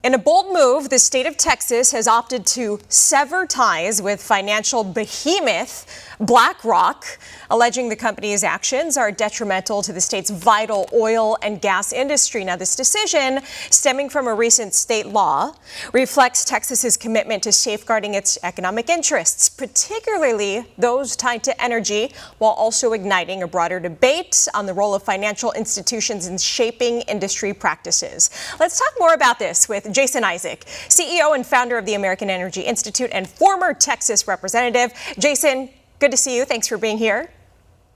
In a bold move, the state of Texas has opted to sever ties with financial behemoth BlackRock, alleging the company's actions are detrimental to the state's vital oil and gas industry. Now, this decision, stemming from a recent state law, reflects Texas's commitment to safeguarding its economic interests, particularly those tied to energy, while also igniting a broader debate on the role of financial institutions in shaping industry practices. Let's talk more about this with Jason Isaac, CEO and founder of the American Energy Institute and former Texas representative. Jason, good to see you. Thanks for being here.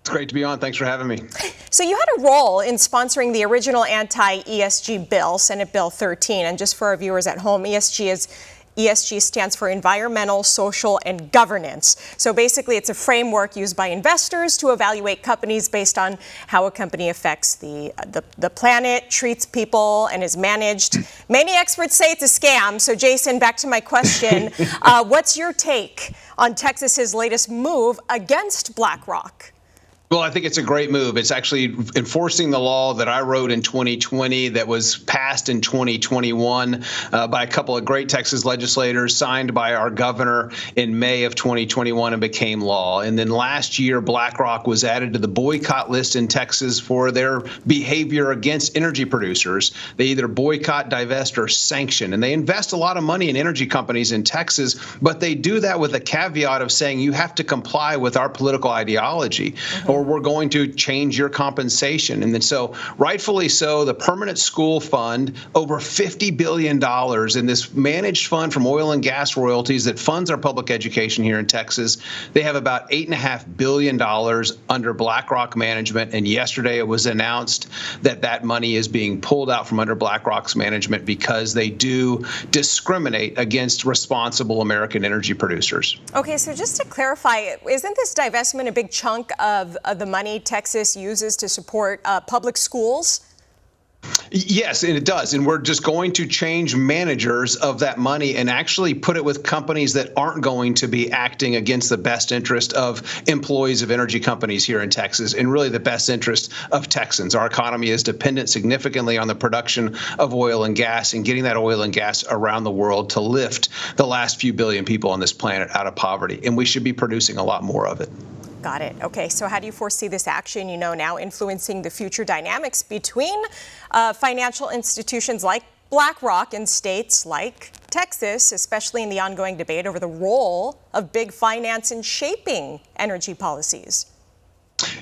It's great to be on. Thanks for having me. So you had a role in sponsoring the original anti-ESG bill, Senate Bill 13. And just for our viewers at home, ESG stands for environmental, social, and governance. So basically, it's a framework used by investors to evaluate companies based on how a company affects the planet, treats people, and is managed. Many experts say it's a scam. So Jason, back to my question. What's your take on Texas's latest move against BlackRock? Well, I think it's a great move. It's actually enforcing the law that I wrote in 2020 that was passed in 2021 by a couple of great Texas legislators, signed by our governor in May of 2021 and became law. And then last year, BlackRock was added to the boycott list in Texas for their behavior against energy producers. They either boycott, divest, or sanction. And they invest a lot of money in energy companies in Texas, but they do that with a caveat of saying you have to comply with our political ideology, or we're going to change your compensation. And then so rightfully so, the Permanent School Fund, over $50 billion in this managed fund from oil and gas royalties that funds our public education here in Texas. They have about $8.5 billion under BlackRock management. And yesterday it was announced that that money is being pulled out from under BlackRock's management because they do discriminate against responsible American energy producers. Okay, so just to clarify, isn't this divestment a big chunk of the money Texas uses to support public schools? Yes, and it does. And we're just going to change managers of that money and actually put it with companies that aren't going to be acting against the best interest of employees of energy companies here in Texas and really the best interest of Texans. Our economy is dependent significantly on the production of oil and gas and getting that oil and gas around the world to lift the last few billion people on this planet out of poverty. And we should be producing a lot more of it. Got it. Okay, so how do you foresee this action, now influencing the future dynamics between financial institutions like BlackRock and states like Texas, especially in the ongoing debate over the role of big finance in shaping energy policies?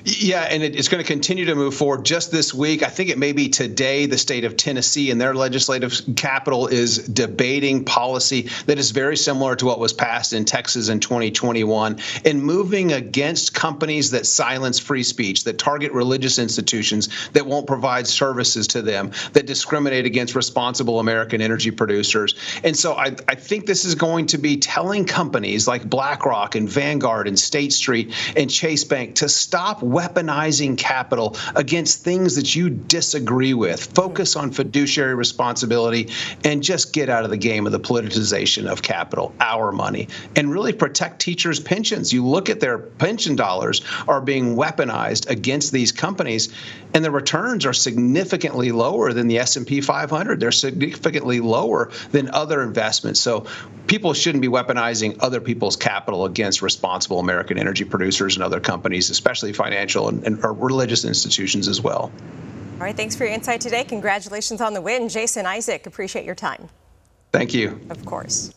Yeah, and it's going to continue to move forward. Just this week, I think it may be today, the state of Tennessee and their legislative capital is debating policy that is very similar to what was passed in Texas in 2021 and moving against companies that silence free speech, that target religious institutions, that won't provide services to them, that discriminate against responsible American energy producers. And so I think this is going to be telling companies like BlackRock and Vanguard and State Street and Chase Bank to stop weaponizing capital against things that you disagree with. Focus on fiduciary responsibility and just get out of the game of the politicization of capital, our money, and really protect teachers' pensions. You look at their pension dollars are being weaponized against these companies, and the returns are significantly lower than the S&P 500. They're significantly lower than other investments. So people shouldn't be weaponizing other people's capital against responsible American energy producers and other companies, especially financial and religious institutions as well. All right, thanks for your insight today. Congratulations on the win. Jason Isaac, appreciate your time. Thank you. Of course.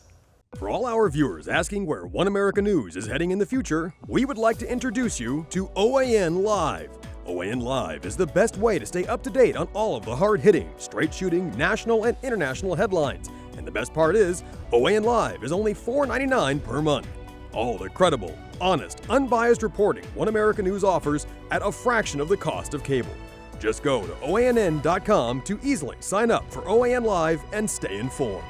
For all our viewers asking where One America News is heading in the future, we would like to introduce you to OAN Live. OAN Live is the best way to stay up to date on all of the hard-hitting, straight-shooting, national and international headlines. And the best part is, OAN Live is only $4.99 per month. All the credible, honest, unbiased reporting One America News offers at a fraction of the cost of cable. Just go to OANN.com to easily sign up for OAN Live and stay informed.